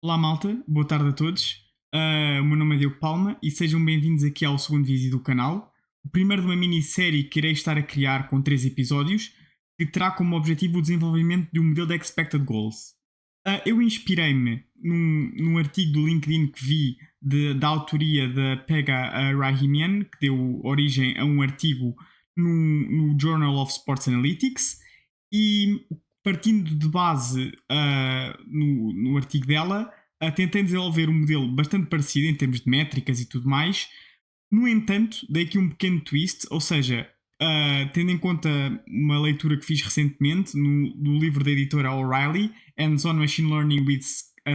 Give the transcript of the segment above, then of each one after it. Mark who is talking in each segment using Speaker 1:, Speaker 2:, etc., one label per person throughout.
Speaker 1: Olá malta, boa tarde a todos. O meu nome é Diogo Palma e sejam bem-vindos aqui ao segundo vídeo do canal. O primeiro de uma minissérie que irei estar a criar com 3 episódios, que terá como objetivo o desenvolvimento de um modelo de Expected Goals. Eu inspirei-me num artigo do LinkedIn que vi da autoria da Pega Rahimian, que deu origem a um artigo no Journal of Sports Analytics, e partindo de base no artigo dela, tentei desenvolver um modelo bastante parecido em termos de métricas e tudo mais. No entanto, dei aqui um pequeno twist, ou seja, tendo em conta uma leitura que fiz recentemente no livro da editora O'Reilly, Hands-on Machine Learning with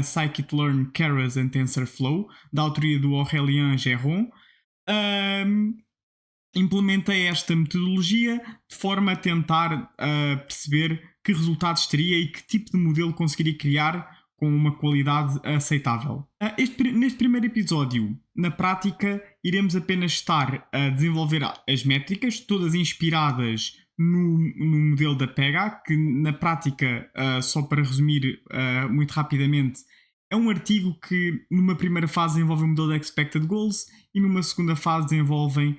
Speaker 1: Scikit-Learn, Keras and TensorFlow, da autoria do Aurélien Geron, implementei esta metodologia de forma a tentar perceber que resultados teria e que tipo de modelo conseguiria criar com uma qualidade aceitável. Neste primeiro episódio, na prática, iremos apenas estar a desenvolver as métricas, todas inspiradas no modelo da Pega, que na prática, só para resumir muito rapidamente, é um artigo que numa primeira fase desenvolve um modelo de Expected Goals e numa segunda fase desenvolvem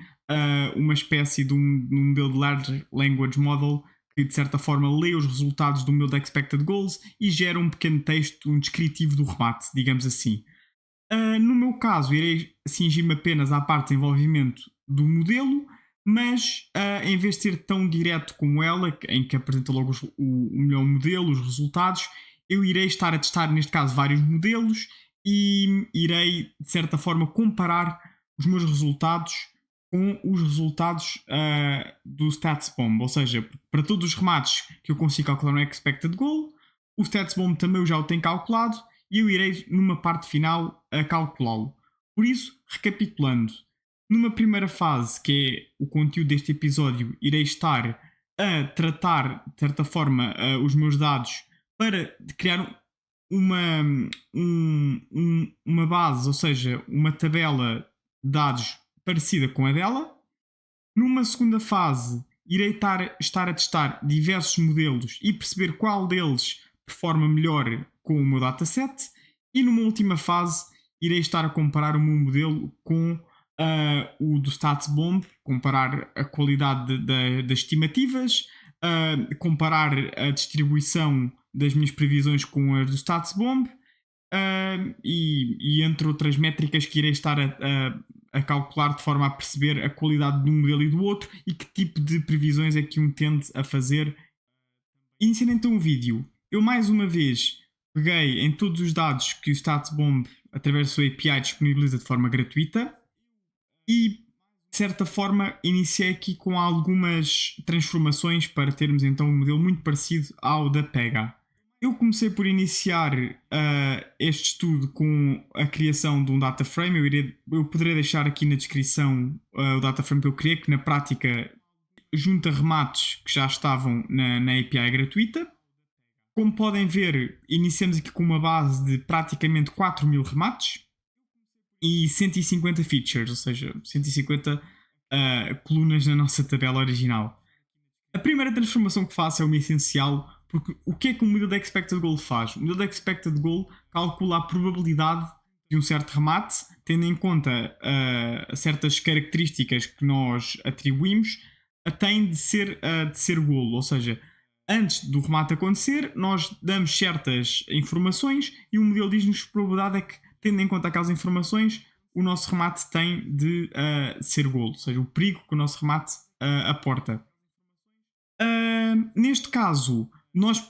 Speaker 1: uma espécie de um modelo de Large Language Model que de certa forma lê os resultados do modelo de Expected Goals e gera um pequeno texto, um descritivo do remate, digamos assim. No meu caso, irei cingir-me apenas à parte de desenvolvimento do modelo, mas em vez de ser tão direto como ela, em que apresenta logo o melhor modelo, os resultados, eu irei estar a testar, neste caso, vários modelos e irei, de certa forma, comparar os meus resultados com os resultados do StatsBomb, ou seja, para todos os remates que eu consigo calcular no Expected Goal, o StatsBomb também eu já o tenho calculado e eu irei numa parte final a calculá-lo. Por isso, recapitulando, numa primeira fase, que é o conteúdo deste episódio, irei estar a tratar, de certa forma, os meus dados para criar uma base, ou seja, uma tabela de dados parecida com a dela. Numa segunda fase, irei estar a testar diversos modelos e perceber qual deles performa melhor com o meu dataset. E numa última fase, irei estar a comparar o meu modelo com o do StatsBomb, comparar a qualidade das estimativas, comparar a distribuição das minhas previsões com as do StatsBomb, e entre outras métricas que irei estar a calcular de forma a perceber a qualidade de um modelo e do outro e que tipo de previsões é que um tende a fazer. Iniciando então o vídeo, eu mais uma vez peguei em todos os dados que o StatsBomb, através da sua API, disponibiliza de forma gratuita e, de certa forma, iniciei aqui com algumas transformações para termos então um modelo muito parecido ao da Pega. Eu comecei por iniciar este estudo com a criação de um data frame. Eu poderei deixar aqui na descrição o data frame que eu criei, que na prática junta remates que já estavam na API gratuita. Como podem ver, iniciamos aqui com uma base de praticamente 4.000 remates e 150 features, ou seja, 150 colunas na nossa tabela original. A primeira transformação que faço é uma essencial, porque o que é que o modelo de Expected Goal faz? O modelo de Expected Goal calcula a probabilidade de um certo remate, tendo em conta certas características que nós atribuímos, tem de ser goal, ou seja, antes do remate acontecer, nós damos certas informações e o modelo diz-nos que a probabilidade é que, tendo em conta aquelas informações, o nosso remate tem de ser goal, ou seja, o perigo que o nosso remate aporta. Neste caso, nós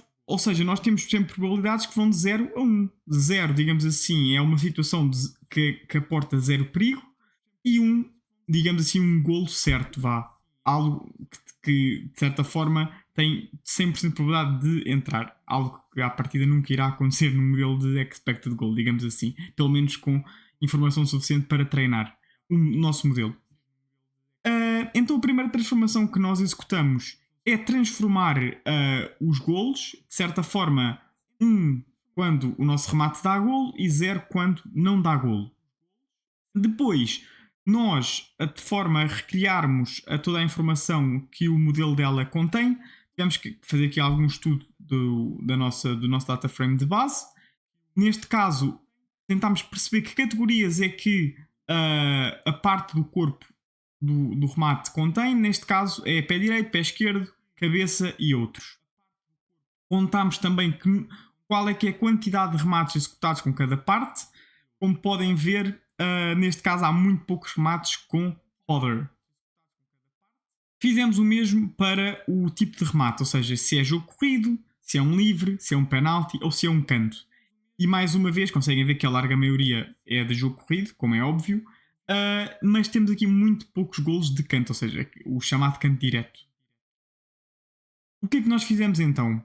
Speaker 1: temos sempre probabilidades que vão de 0 a 1. 0, digamos assim, é uma situação que aporta 0 perigo e 1, digamos assim, um golo certo, vá. Algo que de certa forma tem 100% de probabilidade de entrar. Algo que à partida nunca irá acontecer num modelo de expected goal, digamos assim. Pelo menos com informação suficiente para treinar o nosso modelo. Então a primeira transformação que nós executamos é transformar os golos, de certa forma, 1 quando o nosso remate dá golo e 0 quando não dá golo. Depois, nós, de forma a recriarmos toda a informação que o modelo dela contém, tivemos que fazer aqui algum estudo do nosso data frame de base. Neste caso, tentámos perceber que categorias é que a parte do corpo do remate contém. Neste caso é pé direito, pé esquerdo, cabeça e outros. Contámos também qual é que é a quantidade de remates executados com cada parte. Como podem ver, neste caso há muito poucos remates com Hodder. Fizemos o mesmo para o tipo de remate, ou seja, se é jogo corrido, se é um livre, se é um penalti ou se é um canto. E mais uma vez conseguem ver que a larga maioria é de jogo corrido, como é óbvio, mas temos aqui muito poucos golos de canto, ou seja, o chamado canto direto. O que é que nós fizemos então?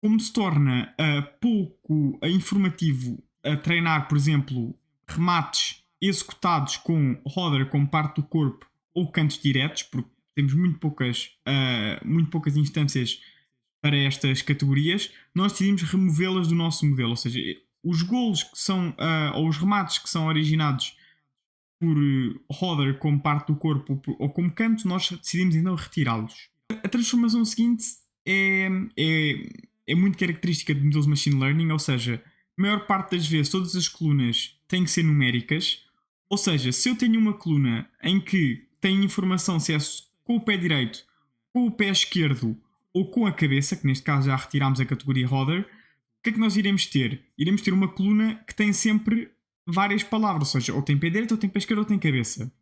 Speaker 1: Como se torna pouco informativo a treinar, por exemplo, remates executados com Hodder como parte do corpo ou cantos diretos, porque temos muito poucas instâncias para estas categorias, nós decidimos removê-las do nosso modelo. Ou seja, os golos que são, ou os remates que são originados por Hodder como parte do corpo ou como canto, nós decidimos então retirá-los. A transformação seguinte é muito característica de modelos de machine learning, ou seja, a maior parte das vezes todas as colunas têm que ser numéricas, ou seja, se eu tenho uma coluna em que tem informação se é com o pé direito, com o pé esquerdo ou com a cabeça, que neste caso já retirámos a categoria Hodder, o que é que nós iremos ter? Iremos ter uma coluna que tem sempre várias palavras, ou seja, ou tem pé direito, ou tem pé esquerdo, ou tem cabeça.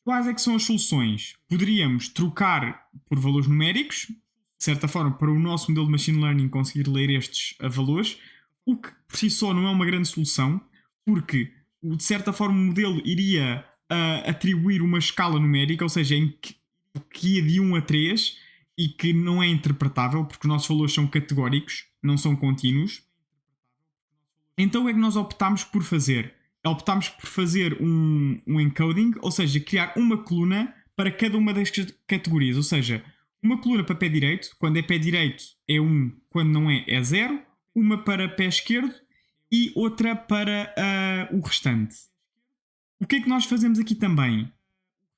Speaker 1: Quais é que são as soluções? Poderíamos trocar por valores numéricos, de certa forma, para o nosso modelo de machine learning conseguir ler estes valores, o que por si só não é uma grande solução, porque de certa forma o modelo iria atribuir uma escala numérica, ou seja, que ia de 1 a 3 e que não é interpretável, porque os nossos valores são categóricos, não são contínuos. Então o que é que nós optámos por fazer? Optámos por fazer um encoding, ou seja, criar uma coluna para cada uma das categorias. Ou seja, uma coluna para pé direito, quando é pé direito é 1, quando não é 0. Uma para pé esquerdo e outra para o restante. O que é que nós fazemos aqui também?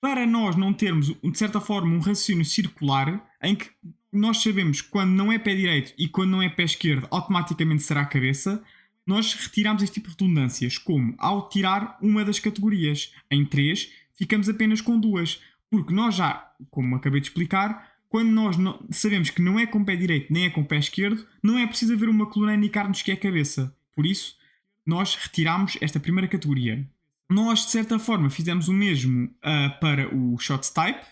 Speaker 1: Para nós não termos, de certa forma, um raciocínio circular em que nós sabemos quando não é pé direito e quando não é pé esquerdo, automaticamente será a cabeça, nós retiramos este tipo de redundâncias, como ao tirar uma das categorias. Em 3, ficamos apenas com 2. Porque nós já, como acabei de explicar, quando nós sabemos que não é com pé direito nem é com pé esquerdo, não é preciso haver uma coluna a indicar-nos que é a cabeça. Por isso, nós retiramos esta primeira categoria. Nós, de certa forma, fizemos o mesmo para o Shots Type.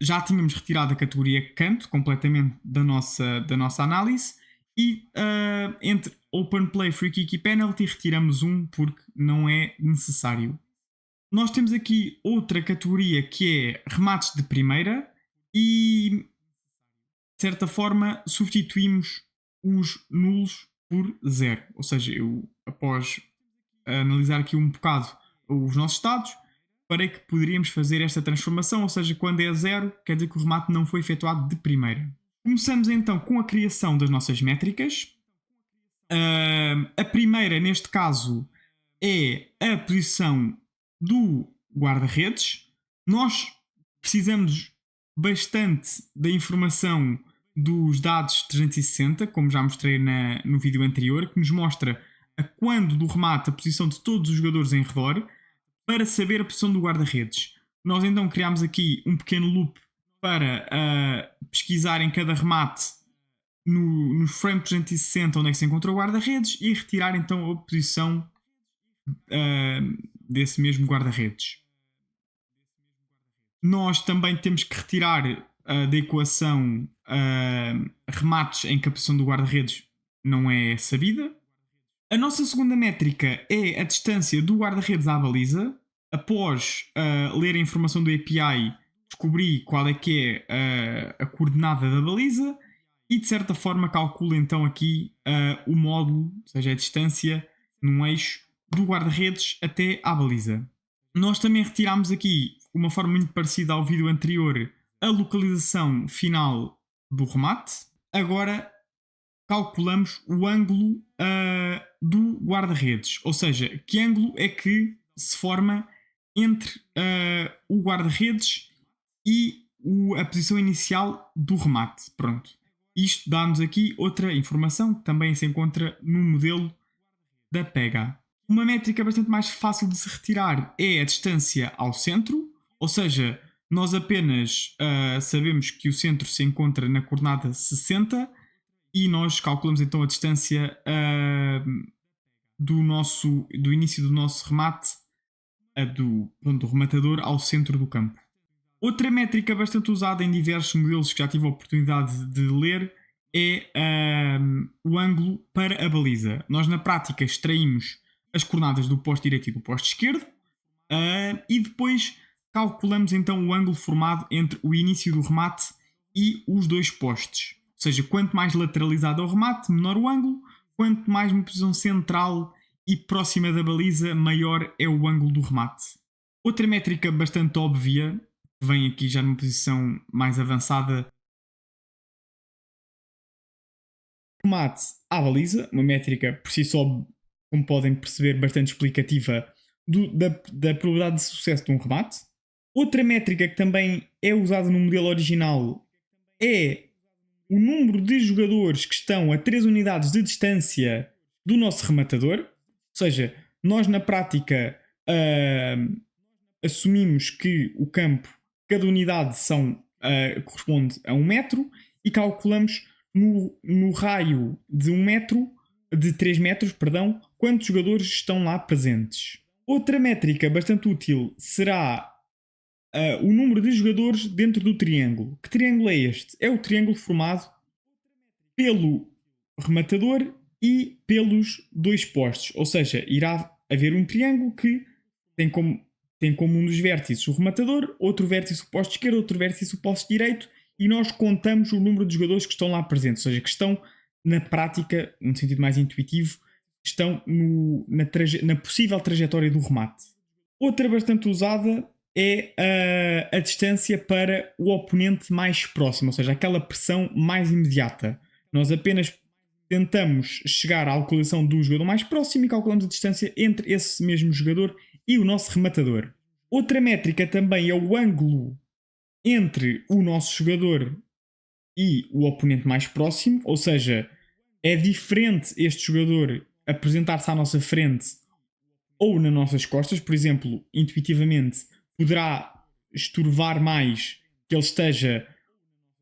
Speaker 1: Já tínhamos retirado a categoria canto completamente da nossa análise. E entre Open Play, Free Kick e Penalty retiramos porque não é necessário. Nós temos aqui outra categoria que é remates de primeira e, de certa forma, substituímos os nulos por 0. Ou seja, eu, após analisar aqui um bocado os nossos dados, para que poderíamos fazer esta transformação, ou seja, quando é 0, quer dizer que o remate não foi efetuado de primeira. Começamos então com a criação das nossas métricas. A primeira, neste caso, é a posição do guarda-redes. Nós precisamos bastante da informação dos dados 360, como já mostrei no vídeo anterior, que nos mostra a quando do remate a posição de todos os jogadores em redor, para saber a posição do guarda-redes. Nós então criámos aqui um pequeno loop para pesquisar em cada remate no frame 360 onde é que se encontra o guarda-redes e retirar então a posição desse mesmo guarda-redes. Nós também temos que retirar da equação remates em que a posição do guarda-redes não é sabida. A nossa segunda métrica é a distância do guarda-redes à baliza. Após ler a informação do API, descobri qual é que é a coordenada da baliza e, de certa forma, calculo então aqui o módulo, ou seja, a distância num eixo do guarda-redes até à baliza. Nós também retiramos aqui, de uma forma muito parecida ao vídeo anterior, a localização final do remate. Agora calculamos o ângulo do guarda-redes, ou seja, que ângulo é que se forma entre o guarda-redes e a posição inicial do remate. Pronto. Isto dá-nos aqui outra informação que também se encontra no modelo da pega. Uma métrica bastante mais fácil de se retirar é a distância ao centro, ou seja, nós apenas sabemos que o centro se encontra na coordenada 60 e nós calculamos então a distância do início do nosso remate, do rematador ao centro do campo. Outra métrica bastante usada em diversos modelos que já tive a oportunidade de ler é o ângulo para a baliza. Nós na prática extraímos as coordenadas do posto direito e do posto esquerdo e depois calculamos então o ângulo formado entre o início do remate e os dois postes. Ou seja, quanto mais lateralizado é o remate, menor o ângulo, quanto mais uma posição central e próxima da baliza, maior é o ângulo do remate. Outra métrica bastante óbvia, que vem aqui já numa posição mais avançada, remate à baliza, uma métrica por si só, como podem perceber, bastante explicativa da probabilidade de sucesso de um remate. Outra métrica que também é usada no modelo original é o número de jogadores que estão a 3 unidades de distância do nosso rematador. Ou seja, nós na prática assumimos que o campo, cada unidade corresponde a 1 metro e calculamos no raio de 1 metro, de 3 metros, perdão, quantos jogadores estão lá presentes. Outra métrica bastante útil será o número de jogadores dentro do triângulo. Que triângulo é este? É o triângulo formado pelo rematador e pelos dois postos. Ou seja, irá haver um triângulo que tem como um dos vértices o rematador, outro vértice o posto esquerdo, outro vértice o posto direito, e nós contamos o número de jogadores que estão lá presentes. Ou seja, que estão na prática, no sentido mais intuitivo, estão na possível trajetória do remate. Outra bastante usada é a distância para o oponente mais próximo, ou seja, aquela pressão mais imediata. Nós apenas tentamos chegar à localização do jogador mais próximo e calculamos a distância entre esse mesmo jogador e o nosso rematador. Outra métrica também é o ângulo entre o nosso jogador e o oponente mais próximo, ou seja, é diferente este jogador apresentar-se à nossa frente ou nas nossas costas. Por exemplo, intuitivamente poderá estorvar mais que ele esteja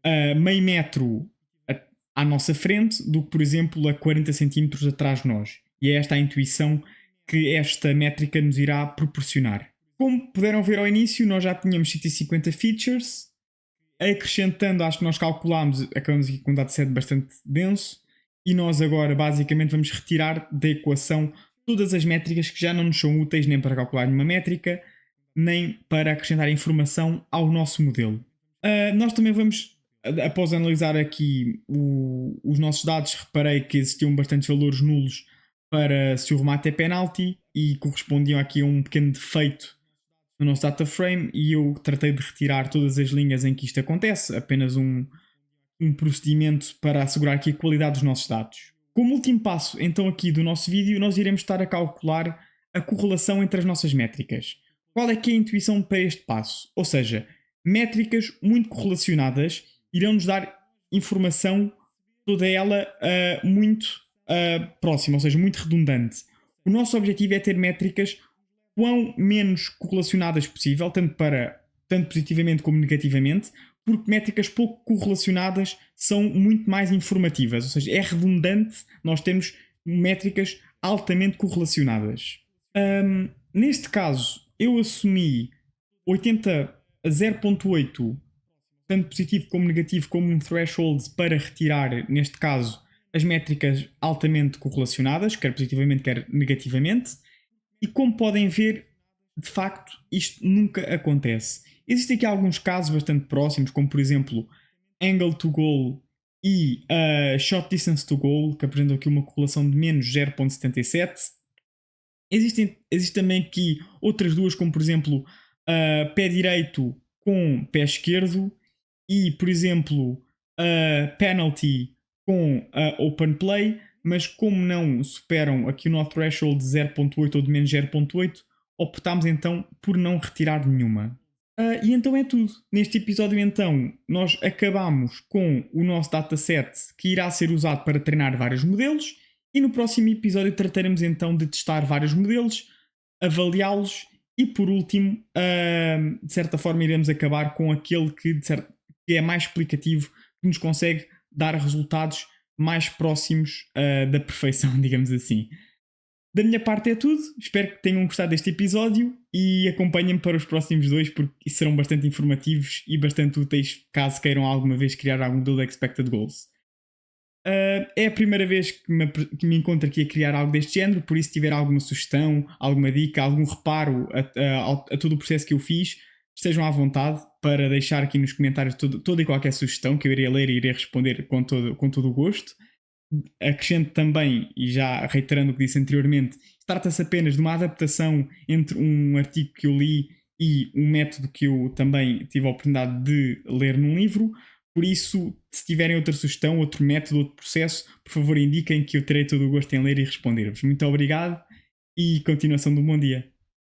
Speaker 1: a meio metro à nossa frente do que, por exemplo, a 40 cm atrás de nós. E é esta a intuição que esta métrica nos irá proporcionar. Como puderam ver ao início, nós já tínhamos 150 features. Acrescentando, acho que nós acabamos aqui com um dataset bastante denso, e nós agora basicamente vamos retirar da equação todas as métricas que já não nos são úteis nem para calcular nenhuma métrica, nem para acrescentar informação ao nosso modelo. Nós também vamos, após analisar aqui os nossos dados, reparei que existiam bastantes valores nulos para se o remate é penalty e correspondiam aqui a um pequeno defeito no nosso data frame, e eu tratei de retirar todas as linhas em que isto acontece, apenas um procedimento para assegurar aqui a qualidade dos nossos dados. Como último passo, então, aqui do nosso vídeo, nós iremos estar a calcular a correlação entre as nossas métricas. Qual é que é a intuição para este passo? Ou seja, métricas muito correlacionadas irão nos dar informação, toda ela muito próxima, ou seja, muito redundante. O nosso objetivo é ter métricas quão menos correlacionadas possível, tanto positivamente como negativamente, porque métricas pouco correlacionadas são muito mais informativas, ou seja, é redundante nós termos métricas altamente correlacionadas. Neste caso, eu assumi 80 a 0.8, tanto positivo como negativo, como um threshold para retirar, neste caso, as métricas altamente correlacionadas, quer positivamente, quer negativamente. E como podem ver, de facto, isto nunca acontece. Existem aqui alguns casos bastante próximos, como por exemplo angle to goal e shot distance to goal, que apresentam aqui uma correlação de menos 0.77. Existem também aqui outras duas, como por exemplo pé direito com pé esquerdo e, por exemplo, penalty com open play, mas como não superam aqui o nosso threshold de 0.8 ou de menos 0.8, optámos então por não retirar nenhuma. E então é tudo. Neste episódio então nós acabamos com o nosso dataset que irá ser usado para treinar vários modelos E no próximo episódio trataremos então de testar vários modelos, avaliá-los e, por último, de certa forma, iremos acabar com aquele que é mais explicativo, que nos consegue dar resultados mais próximos da perfeição, digamos assim. Da minha parte é tudo. Espero que tenham gostado deste episódio e acompanhem-me para os próximos 2, porque serão bastante informativos e bastante úteis caso queiram alguma vez criar algum modelo de Expected Goals. É a primeira vez que me encontro aqui a criar algo deste género, por isso se tiver alguma sugestão, alguma dica, algum reparo a todo o processo que eu fiz, estejam à vontade para deixar aqui nos comentários toda e qualquer sugestão que eu irei ler e irei responder com todo o gosto. Acrescento também, e já reiterando o que disse anteriormente, trata-se apenas de uma adaptação entre um artigo que eu li e um método que eu também tive a oportunidade de ler num livro. Por isso, se tiverem outra sugestão, outro método, outro processo, por favor indiquem que eu terei todo o gosto em ler e responder-vos. Muito obrigado e continuação de um bom dia.